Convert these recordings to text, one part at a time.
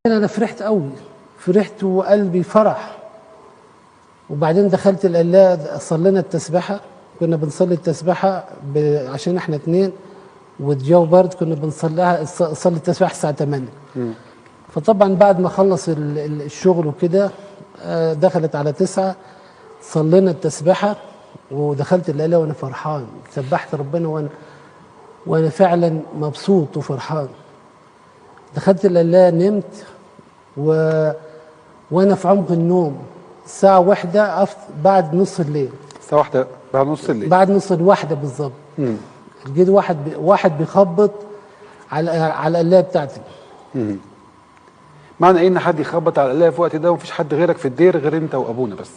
انا فرحت قوي، فرحت وقلبي فرح. وبعدين دخلت القلاع، صلينا التسبحه، كنا بنصلي التسبحه عشان احنا اتنين والجو برد، كنا بنصليها صلي التسبحه الساعه 8. فطبعا بعد ما خلص الشغل وكده دخلت على 9، صلينا التسبحه ودخلت القلاع وانا فرحان، سبحت ربنا وانا فعلا مبسوط وفرحان. دخلت القلاع نمت وانا في عمق النوم. الساعة 1 بعد نص الليل. الساعة 1 بعد نص الليل؟ بعد نص الواحدة بالظبط. لقيت واحد بيخبط على القلاية بتاعتي. معنى ايه ان حد يخبط على القلاية في الوقت ده ومفيش حد غيرك في الدير غير انت وابونا بس؟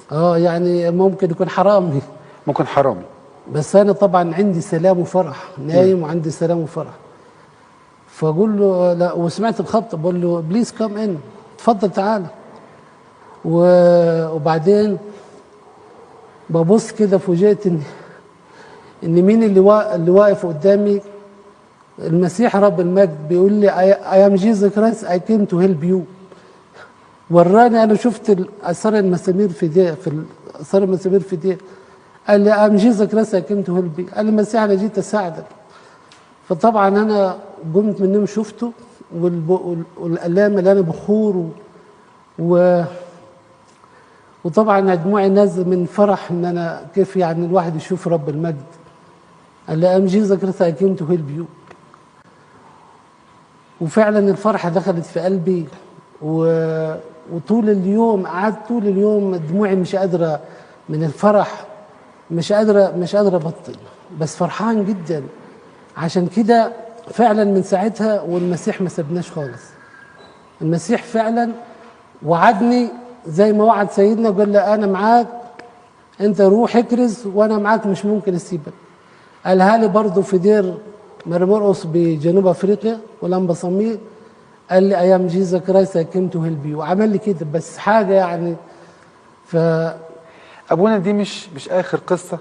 يعني ممكن يكون حرامي. ممكن حرامي. بس انا طبعا عندي سلام وفرح، نايم وعندي سلام وفرح. فاقول له لا، وسمعت الخبط بقول له بليز كم ان، اتفضل تعالى. وبعدين ببص كده فوجئت ان مين اللي واقف قدامي؟ المسيح رب المجد بيقول لي I am Jesus Christ I came to help you. وراني، انا شفت اثار المسامير في دي، اثار المسامير في دي. قال لي I am Jesus Christ I came to help you. قال لي المسيح انا جيت اساعدك. فطبعا انا قمت من النوم شفته، والقلاية مليانه بخور وطبعا دموعي نازله من فرح ان انا كيف يعني الواحد يشوف رب المجد. قال لي ام جيزك كريست اي كيم تو هيلب يو. وفعلا الفرحه دخلت في قلبي، وطول اليوم قعدت طول اليوم دموعي مش قادره من الفرح، مش قادره ابطل، بس فرحان جدا. عشان كده فعلا من ساعتها والمسيح ما سابناش خالص. المسيح فعلا وعدني زي ما وعد سيدنا، قال له انا معاك، انت روح اكرز وانا معاك، مش ممكن اسيبك. قالها لي برضه في دير مرمرقص بجنوب افريقيا ولمبا صميل، قال لي ايام جيزا كرايست اي كيم تو هيلب يو، وعمل لي كده. بس حاجه يعني ابونا دي مش اخر قصه